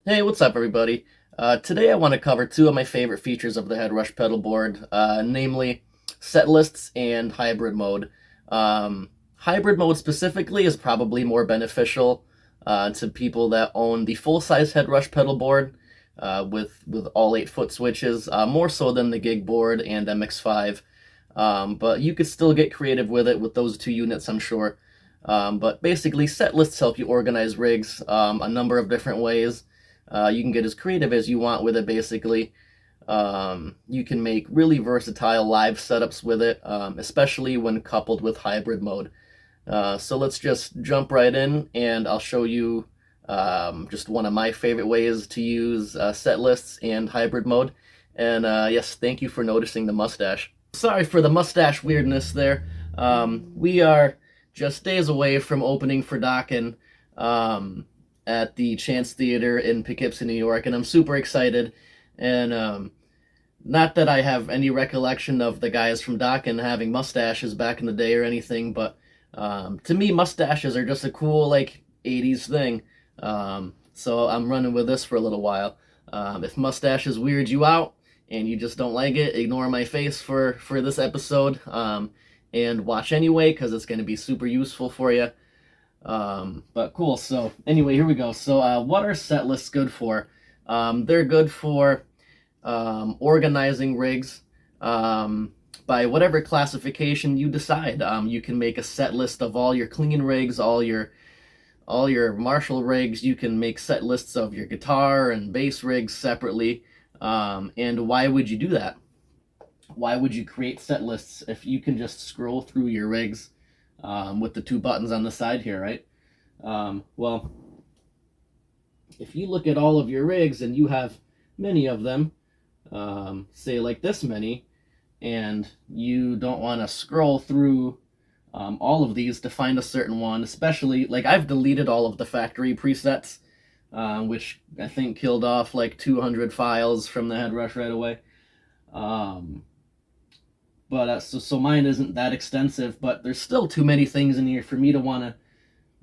Hey, what's up, everybody? Today I want to cover two of my favorite features of the Headrush pedal board, namely set lists and hybrid mode. Hybrid mode specifically is probably more beneficial to people that own the full-size Headrush pedal board with all 8-foot switches, more so than the gig board and MX5. But you could still get creative with it with those two units, I'm sure. But basically, set lists help you organize rigs a number of different ways. You can get as creative as you want with it, basically. You can make really versatile live setups with it, especially when coupled with hybrid mode. So let's just jump right in, and I'll show you just one of my favorite ways to use set lists and hybrid mode. And yes, thank you for noticing the mustache. Sorry for the mustache weirdness there. We are just days away from opening for Dokken. At the Chance Theater in Poughkeepsie, New York, and I'm super excited. And not that I have any recollection of the guys from Dokken having mustaches back in the day or anything, but to me, mustaches are just a cool, like, 80s thing. So I'm running with this for a little while. If mustaches weird you out and you just don't like it, ignore my face for this episode, and watch anyway, because it's going to be super useful for you. But cool. So anyway, here we go. So what are set lists good for? They're good for organizing rigs by whatever classification you decide. You can make a set list of all your clean rigs, all your Marshall rigs. You can make set lists of your guitar and bass rigs separately. And why would you do that? Why would you create set lists if you can just scroll through your rigs with the two buttons on the side here, right? Well, if you look at all of your rigs and you have many of them, say like this many, and you don't want to scroll through all of these to find a certain one, especially, like, I've deleted all of the factory presets, which I think killed off like 200 files from the Headrush right away. But so mine isn't that extensive, but there's still too many things in here for me to want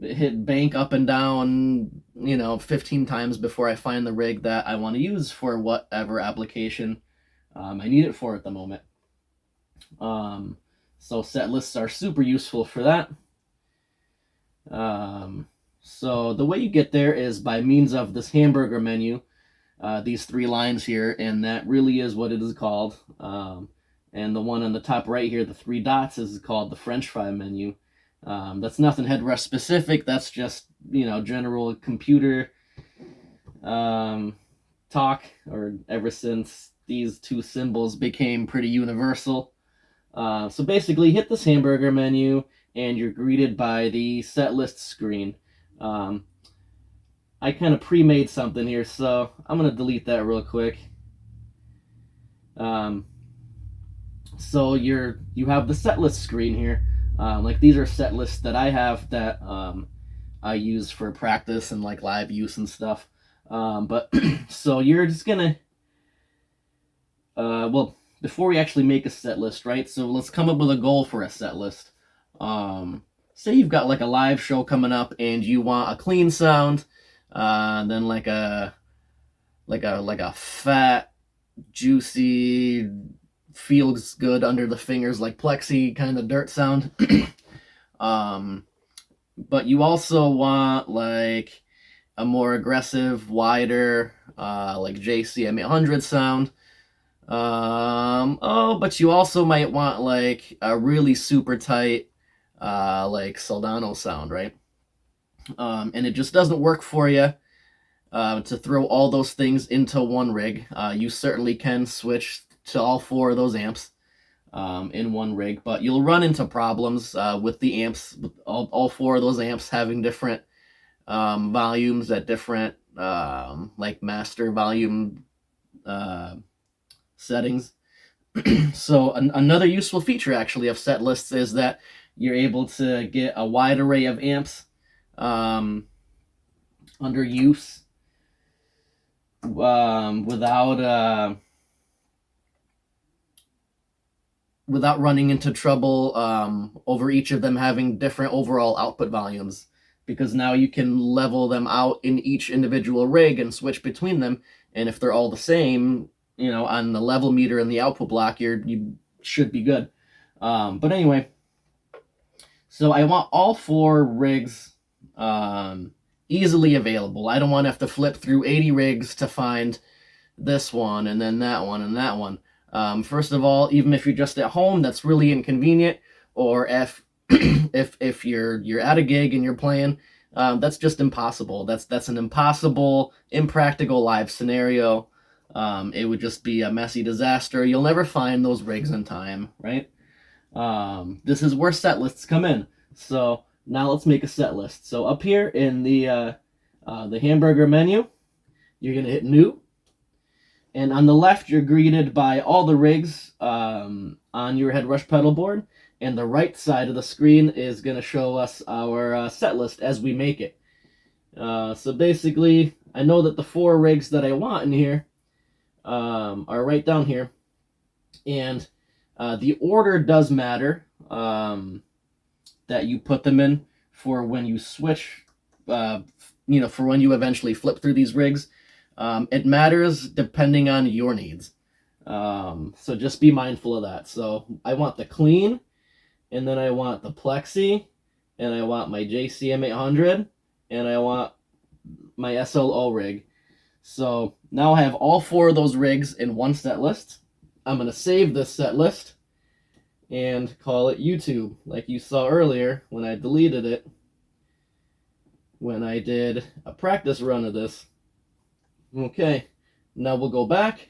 to hit bank up and down, 15 times before I find the rig that I want to use for whatever application I need it for at the moment. So set lists are super useful for that. So the way you get there is by means of this hamburger menu, these three lines here, and that really is what it is called. And the one on the top right here, the three dots, is called the French fry menu. That's nothing Headrush specific. That's just, general computer talk, or ever since these two symbols became pretty universal. So basically, hit this hamburger menu, and you're greeted by the set list screen. I kind of pre-made something here, so I'm going to delete that real quick. So you have the set list screen here. Like, these are set lists that I have that I use for practice and like live use and stuff. But so you're just gonna well, before we actually make a set list, right? So let's come up with a goal for a set list. Say you've got like a live show coming up and you want a clean sound, then like a fat, juicy, feels good under the fingers, like plexi kind of dirt sound. But you also want like a more aggressive, wider, like JCM 800 sound. But you also might want like a really super tight, like Soldano sound, right? And it just doesn't work for you to throw all those things into one rig. You certainly can switch to all four of those amps in one rig, but you'll run into problems with the amps, with all four of those amps having different volumes at different like master volume settings. So another useful feature actually of set lists is that you're able to get a wide array of amps under use without running into trouble over each of them having different overall output volumes. because now you can level them out in each individual rig and switch between them. And if they're all the same, on the level meter and the output block, you should be good. But anyway, so I want all 4 rigs easily available. I don't want to have to flip through 80 rigs to find this one and then that one and that one. First of all, even if you're just at home, that's really inconvenient. Or if if you're at a gig and you're playing, that's just impossible. That's an impossible, impractical live scenario. It would just be a messy disaster. You'll never find those rigs in time, right? This is where set lists come in. So now let's make a set list. So up here in the hamburger menu, you're gonna hit New. And on the left, you're greeted by all the rigs on your Headrush pedal board. And the right side of the screen is going to show us our set list as we make it. So basically, I know that the 4 rigs that I want in here are right down here. And the order does matter that you put them in for when you switch, for when you eventually flip through these rigs. It matters depending on your needs. So just be mindful of that. So I want the clean, and then I want the plexi, and I want my JCM 800, and I want my SLO rig. So now I have all 4 of those rigs in one set list. I'm going to save this set list and call it YouTube, like you saw earlier when I deleted it, when I did a practice run of this. Okay, now we'll go back,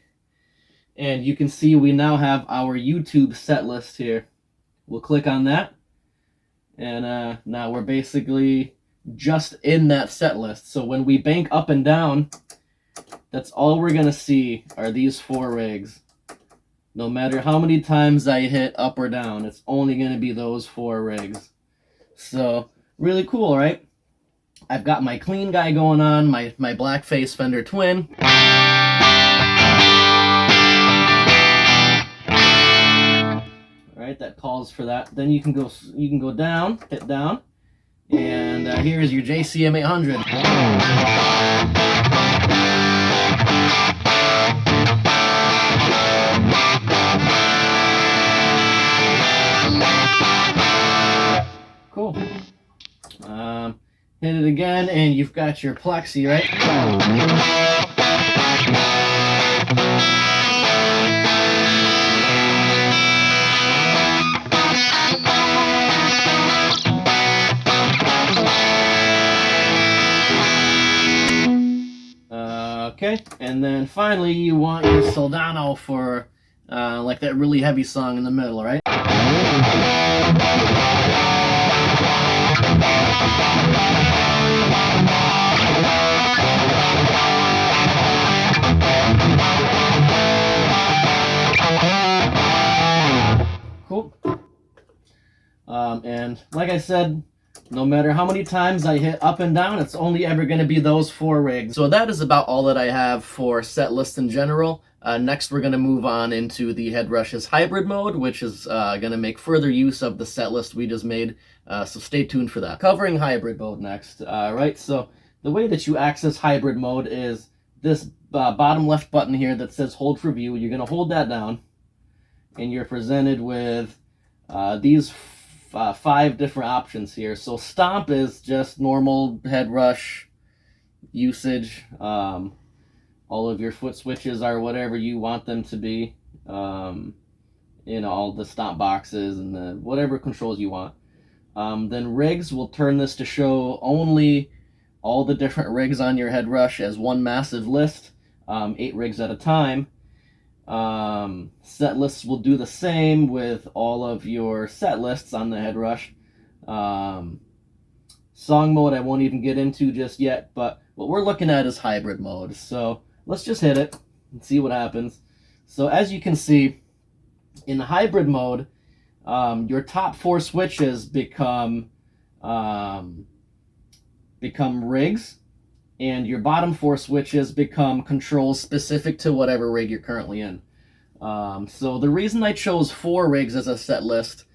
and you can see we now have our YouTube set list here. We'll click on that, and now we're basically just in that set list. So when we bank up and down, that's all we're going to see are these 4 rigs. No matter how many times I hit up or down, it's only going to be those 4 rigs. So really cool, right? I've got my clean guy going on, my black face Fender Twin. All right, that calls for that. Then you can go down, hit down, and here is your JCM 800. Cool. Hit it again, and you've got your plexi, right? Okay, and then finally you want your Soldano for like that really heavy song in the middle, right? Cool. And like I said, no matter how many times I hit up and down, it's only ever going to be those 4 rigs. So that is about all that I have for set lists in general. Next, we're going to move on into the Headrush's hybrid mode, which is going to make further use of the set list we just made. So stay tuned for that. Covering hybrid mode next. Right, so the way that you access hybrid mode is this bottom left button here that says hold for view. You're going to hold that down, and you're presented with these 5 different options here. So stomp is just normal Headrush usage. All of your foot switches are whatever you want them to be. All the stomp boxes and the whatever controls you want. Then rigs will turn this to show only all the different rigs on your Headrush as one massive list, 8 rigs at a time. Set lists will do the same with all of your set lists on the Headrush. Song mode I won't even get into just yet, but what we're looking at is hybrid mode. So let's just hit it and see what happens. So as you can see, in hybrid mode, your top 4 switches become rigs, and your bottom 4 switches become controls specific to whatever rig you're currently in. So the reason I chose 4 rigs as a set list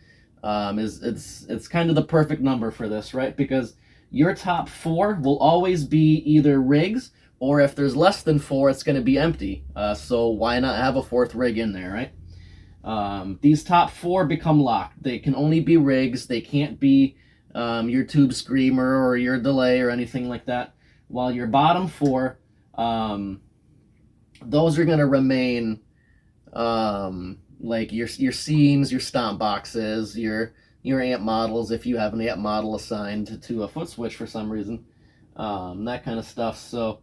is it's kind of the perfect number for this, right? Because your top 4 will always be either rigs, or if there's less than 4, it's going to be empty. So why not have a 4th rig in there, right? These top 4 become locked. They can only be rigs. They can't be your tube screamer or your delay or anything like that. While your bottom 4, those are going to remain like your scenes, your stomp boxes, your amp models, if you have an amp model assigned to a foot switch for some reason, that kind of stuff. So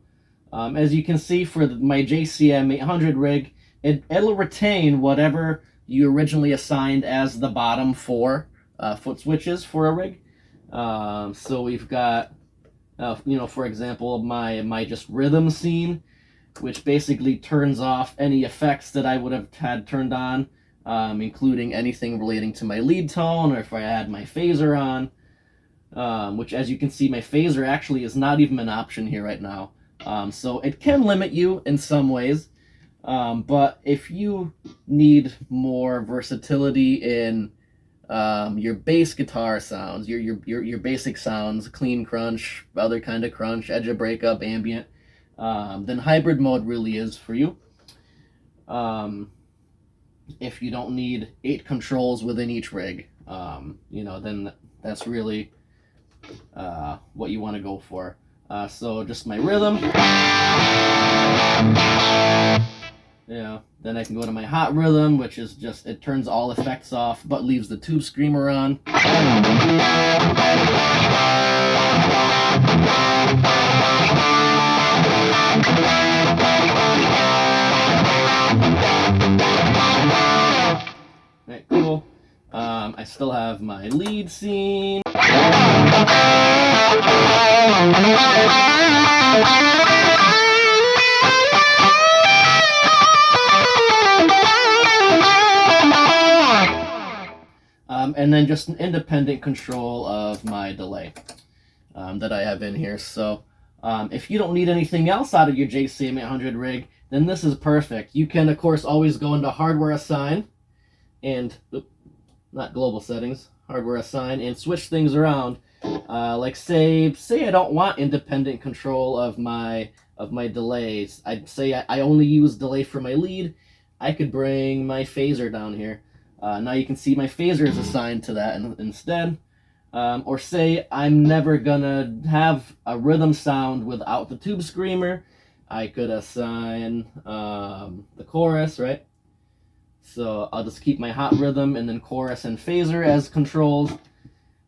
as you can see, for my JCM 800 rig, it'll retain whatever you originally assigned as the bottom 4 foot switches for a rig. So we've got, for example, my just rhythm scene, which basically turns off any effects that I would have had turned on, including anything relating to my lead tone, or if I had my phaser on, which, as you can see, my phaser actually is not even an option here right now. So it can limit you in some ways, but if you need more versatility in your bass guitar sounds, your basic sounds, clean crunch, other kind of crunch, edge of breakup, ambient, then hybrid mode really is for you. If you don't need 8 controls within each rig, then that's really what you want to go for. So just my rhythm. Then I can go to my hot rhythm, which is just, it turns all effects off but leaves the tube screamer on. Right, cool. I still have my lead scene. And then just an independent control of my delay that I have in here. So if you don't need anything else out of your JCM 800 rig, then this is perfect. You can, of course, always go into hardware assign and, not global settings, hardware assign, and switch things around. Like say I don't want independent control of my delays. I'd say I only use delay for my lead. I could bring my phaser down here. Now you can see my phaser is assigned to that instead. Or say I'm never gonna have a rhythm sound without the tube screamer. I could assign the chorus, right? So I'll just keep my hot rhythm and then chorus and phaser as controls.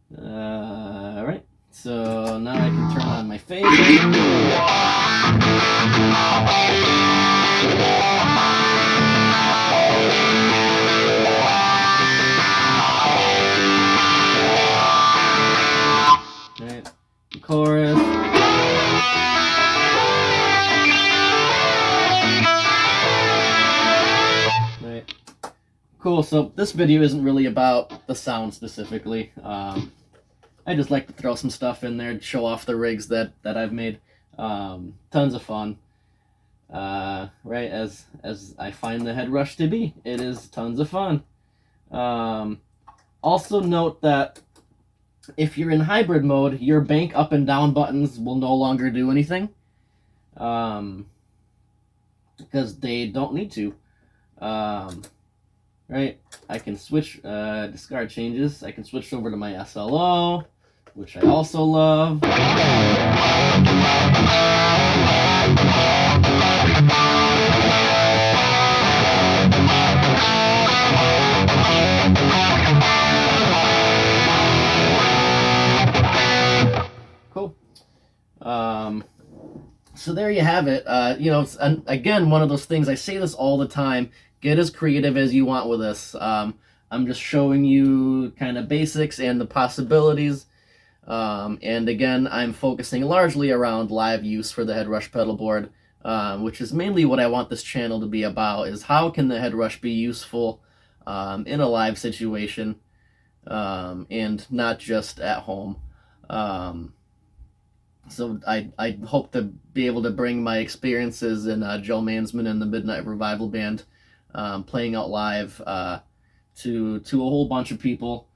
Right. So now I can turn on my phaser. Right. Chorus. Right. Cool. So this video isn't really about the sound specifically. I just like to throw some stuff in there to show off the rigs that I've made. Tons of fun. Right, as I find the Headrush to be. It is tons of fun. Also note that if you're in hybrid mode, your bank up and down buttons will no longer do anything. Because they don't need to. Right, I can switch, discard changes. I can switch over to my SLO, which I also love. Cool. So there you have it. It's, again, one of those things, I say this all the time, get as creative as you want with this. I'm just showing you kind of basics and the possibilities. And again, I'm focusing largely around live use for the Headrush pedal board, which is mainly what I want this channel to be about, is how can the Headrush be useful in a live situation, and not just at home. So I hope to be able to bring my experiences in Joe Mansman and the Midnight Revival Band, playing out live, to a whole bunch of people.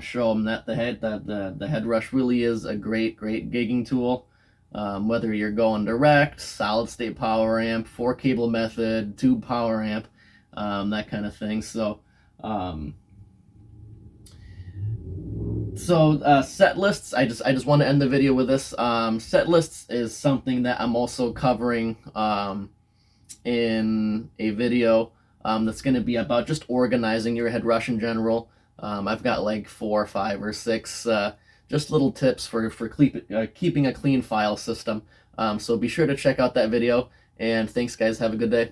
show them that the Headrush really is a great gigging tool. Whether you're going direct, solid state power amp, 4-cable method, tube power amp, that kind of thing. Set lists. I just want to end the video with this. Set lists is something that I'm also covering in a video that's going to be about just organizing your Headrush in general. I've got like 4, 5, or 6 just little tips for keeping a clean file system. So be sure to check out that video. And thanks, guys. Have a good day.